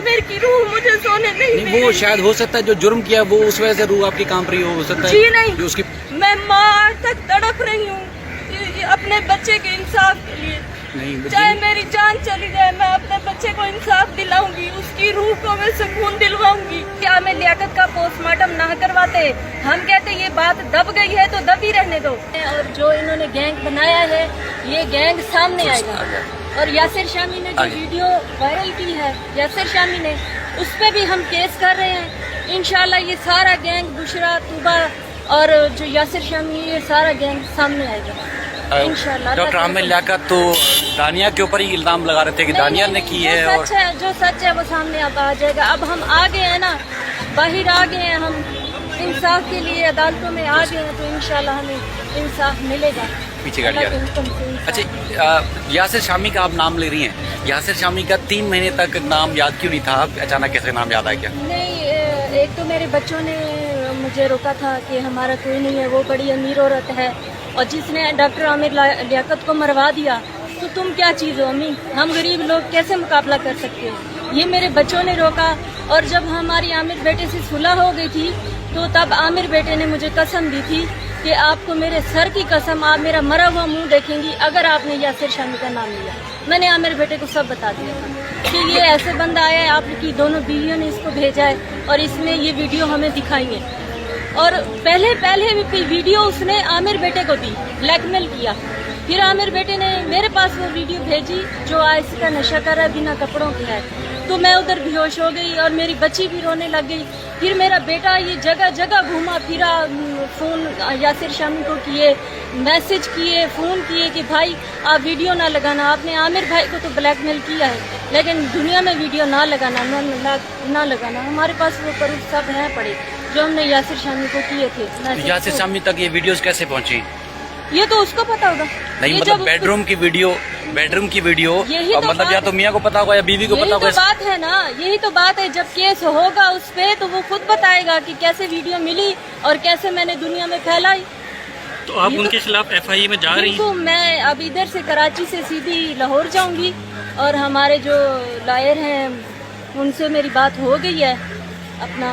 आमिर की रूह मुझे सोने नहीं दे वो रही। शायद हो सकता है जो जुर्म किया वो उस वजह से रूह आपकी कांप रही हो सकता है जी नहीं, जो उसकी मैं माँ आज तक तड़प रही हूँ अपने बच्चे के इंसाफ के लिए। नहीं चाहे मेरी जान चली जाए, मैं अपने बच्चे को इंसाफ दिलाऊंगी, उसकी रूह को मैं सुकून दिलवाऊंगी। क्या मैं लियाकत का पोस्टमार्टम ना करवाते? हम कहते ये बात दब गई है तो दब ही रहने दो। और जो इन्होंने गैंग बनाया है, ये गैंग सामने आएगा। और यासिर शामी ने जो वीडियो वायरल की है, यासिर शामी ने, उस पे भी हम केस कर रहे हैं। इंशाल्लाह ये सारा गैंग, बुशरा, तूबा और जो यासिर शामी, ये सारा गैंग सामने आएगा इंशाल्लाह। डॉक्टर आमिर लियाकत तो दानिया के ऊपर ही इल्जाम लगा रहे थे कि दानिया ने की है, और जो सच है वो सामने अब आ जाएगा। अब हम आ गए हैं ना, बाहर आ गए हैं, हम इंसाफ के लिए अदालतों में आ गए हैं, तो इंशाल्लाह हमें इंसाफ मिलेगा। पीछे गाड़ी आ रही है। अच्छा, यासिर शामी का आप नाम ले रही हैं, यासिर शामी का 3 महीने तक नाम याद क्यों नहीं था? अचानक कैसे नाम याद आ गया? नहीं, एक तो मेरे बच्चों ने मुझे रोका था कि हमारा कोई नहीं है, वो बड़ी अमीर औरत है, और जिसने डॉक्टर आमिर लियाकत को मरवा दिया, तो तुम क्या चीज़ हो अम्मी? हम गरीब लोग कैसे मुकाबला कर सकते हो? ये मेरे बच्चों ने रोका। और जब हमारी आमिर बेटे से सुलह हो गई थी, तो तब आमिर बेटे ने मुझे कसम दी थी कि आपको मेरे सर की कसम, आप मेरा मरा हुआ मुंह देखेंगी अगर आपने यासिर शामी का नाम लिया। मैंने आमिर बेटे को सब बता दिया था कि ये ऐसे बंदा आया है, आपकी दोनों बीवियों ने इसको भेजा है और इसने ये वीडियो हमें दिखाई है। और पहले भी वीडियो उसने आमिर बेटे को दी, ब्लैकमेल किया। फिर आमिर बेटे ने मेरे पास वो वीडियो भेजी जो आयसी का नशा कर रहा है, बिना कपड़ों के है। तो मैं उधर बेहोश हो गई और मेरी बच्ची भी रोने लग गई। फिर मेरा बेटा ये जगह जगह घूमा फिरा, फ़ोन यासिर शामी को किए, मैसेज किए, फ़ोन किए कि भाई आप वीडियो ना लगाना। आपने आमिर भाई को तो ब्लैकमेल किया है, लेकिन दुनिया में वीडियो ना लगाना, ना लगाना। हमारे पास वो प्रूफ सब हैं पड़े जो हमने यासिर शामी को किए थे। यासिर शामी तक ये वीडियोस कैसे पहुंची? ये तो उसको पता होगा। नहीं, मतलब बेडरूम की वीडियो, यही तो मतलब या तो मियाँ को पता होगा या बीवी को पता होगा। यही तो बात है ना, यही तो बात है। जब केस होगा उस पे तो वो खुद बताएगा कि कैसे वीडियो मिली और कैसे मैंने दुनिया में फैलाई। तो आप उनके खिलाफ FIA में जा रही हैं? मैं अब इधर से कराची से सीधी लाहौर जाऊंगी और हमारे जो लॉयर हैं उनसे मेरी बात हो गई है, अपना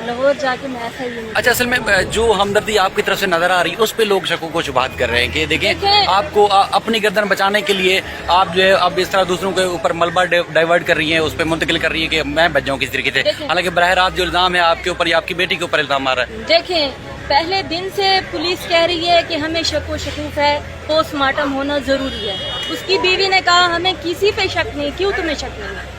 लाहौर जाके मैं FIA में। अच्छा, असल में जो हमदर्दी आपकी तरफ से नजर आ रही है उस पे लोग शकों को शुबात कर रहे हैं कि देखें आपको अपनी गर्दन बचाने के लिए आप जो है अब इस तरह दूसरों के ऊपर मलबा डाइवर्ट कर रही हैं, उस पर मुंतकिल कर रही है कि मैं बच जाऊँ किसी तरीके से। हालांकि बराह रास्त जो इल्जाम है आपके ऊपर या आपकी बेटी के ऊपर इल्जाम आ रहा है। देखें, पहले दिन से पुलिस कह रही है कि हमें शक व शकूक है, पोस्टमार्टम होना जरूरी है। उसकी बीवी ने कहा हमें किसी पे शक नहीं। क्यों तुम्हें शक नहीं है?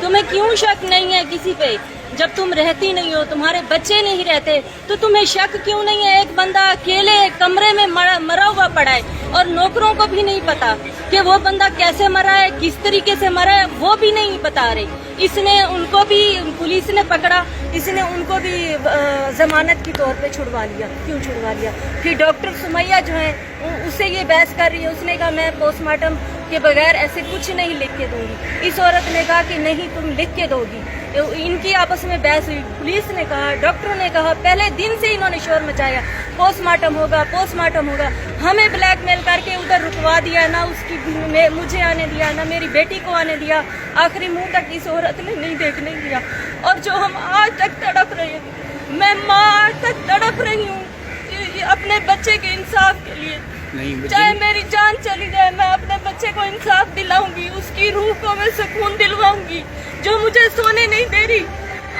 तुम्हें क्यों शक नहीं है किसी पे? जब तुम रहती नहीं हो, तुम्हारे बच्चे नहीं रहते, तो तुम्हें शक क्यों नहीं है? एक बंदा अकेले कमरे में मरा हुआ पड़ा है और नौकरों को भी नहीं पता कि वो बंदा कैसे मरा है, किस तरीके से मरा है, वो भी नहीं बता रहे। इसने उनको भी, पुलिस ने पकड़ा, इसने उनको भी जमानत के तौर पे छुड़वा लिया। क्यों छुड़वा लिया? फिर डॉक्टर सुमैया जो है उससे ये बहस कर रही है। उसने कहा मैं पोस्टमार्टम के बगैर ऐसे कुछ नहीं लिख के दूंगी। इस औरत ने कहा कि नहीं तुम लिख के दोगी। इनकी आपस में बहस हुई। पुलिस ने कहा, डॉक्टरों ने कहा, पहले दिन से इन्होंने शोर मचाया पोस्टमार्टम होगा, पोस्टमार्टम होगा। हमें ब्लैकमेल करके उधर रुकवा दिया, ना उसकी मुझे आने दिया, ना मेरी बेटी को आने दिया। आखिरी मुंह तक इस औरत ने नहीं देखने दिया। और जो हम आज तक तड़प रहे हैं, मैं माँ आज तक तड़प रही हूँ अपने बच्चे के इंसाफ के लिए। चाहे मेरी जान चली जाए, मैं अपने बच्चे को इंसाफ दिलाऊंगी, उसकी रूह को मैं सुकून दिलवाऊंगी जो मुझे सोने नहीं दे रही।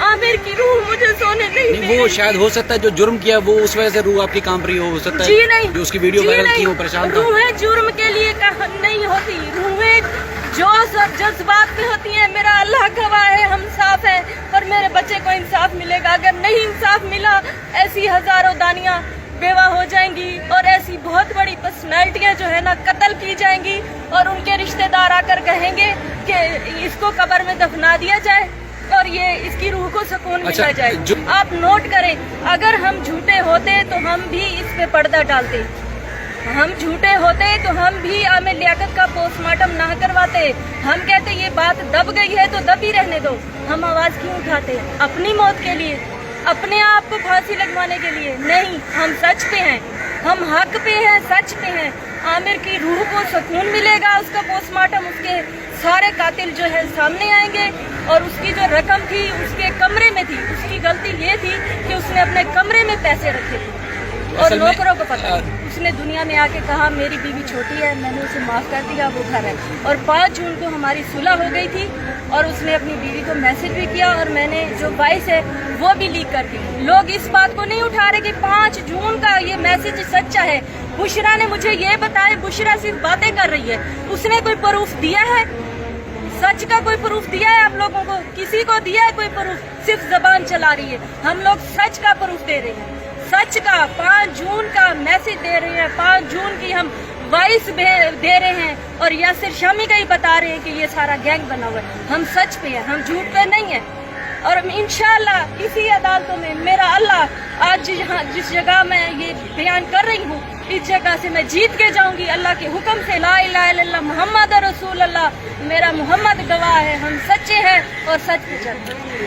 आमिर की रूह मुझे सोने नहीं दे रही। वो शायद हो सकता है जो जुर्म किया वो उस वजह से रूह आपकी कांप रही हो सकता है। जी नहीं, जो उसकी वीडियो वायरल की वो परेशान था। रूहें जुर्म के लिए नहीं होती, रूहें जो जज्बात में होती हैं। मेरा अल्लाह गवाह है, हम साफ है, पर मेरे बच्चे को इंसाफ मिलेगा। अगर नहीं इंसाफ मिला, ऐसी हजारों दानियां बेवा हो जाएंगी और ऐसी बहुत बड़ी पर्सनैलिटियां जो है ना कत्ल की जाएंगी और उनके रिश्तेदार आकर कहेंगे कि इसको कब्र में दफना दिया जाए और ये इसकी रूह को सुकून मिला जाए। आप नोट करें, अगर हम झूठे होते तो हम भी इस पे पर्दा डालते। हम झूठे होते तो हम भी आमिर लियाकत का पोस्टमार्टम ना करवाते। हम कहते ये बात दब गई है तो दब ही रहने दो। हम आवाज क्यों उठाते? अपनी मौत के लिए, अपने आप को फांसी लगवाने के लिए नहीं। हम सच पे हैं, हम हक पे हैं, सच पे हैं। आमिर की रूह को सुकून मिलेगा, उसका पोस्टमार्टम, उसके सारे कातिल जो है सामने आएंगे اور اس کی جو رقم تھی اس کے کمرے میں تھی. اس کی غلطی یہ تھی کہ اس نے اپنے کمرے میں پیسے رکھے تھے اور نوکروں کو پتہ. اس نے دنیا میں آ کے کہا میری بیوی چھوٹی ہے, میں نے اسے معاف کر دیا, وہ گھر ہے. اور 5 جون کو ہماری صلح ہو گئی تھی اور اس نے اپنی بیوی کو میسج بھی کیا اور میں نے جو وائس ہے وہ بھی لیک کر دی. لوگ اس بات کو نہیں اٹھا رہے کہ 5 جون کا یہ میسج سچا ہے. بشرا نے مجھے یہ بتایا, بشرا صرف باتیں کر رہی ہے, اس نے کوئی پروف دیا ہے؟ سچ کا کوئی پروف دیا ہے آپ لوگوں کو؟ کسی کو دیا ہے کوئی پروف؟ صرف زبان چلا رہی ہے. ہم لوگ سچ کا پروف دے رہے ہیں, سچ کا. 5 جون کا میسج دے رہے ہیں, 5 جون کی ہم وائس دے رہے ہیں اور یاسر شامی کا ہی بتا رہے ہیں کہ یہ سارا گینگ بنا ہوا ہے. ہم سچ پہ ہیں, ہم جھوٹ پہ نہیں ہیں. اور انشاءاللہ اسی عدالتوں میں میرا اللہ آج جس جگہ میں یہ بیان کر رہی ہوں اس جگہ سے میں جیت کے جاؤں گی اللہ کے حکم سے. لا الہ الا اللہ محمد رسول اللہ. میرا محمد گواہ ہے, ہم سچے ہیں اور سچ پہ چلتے ہیں.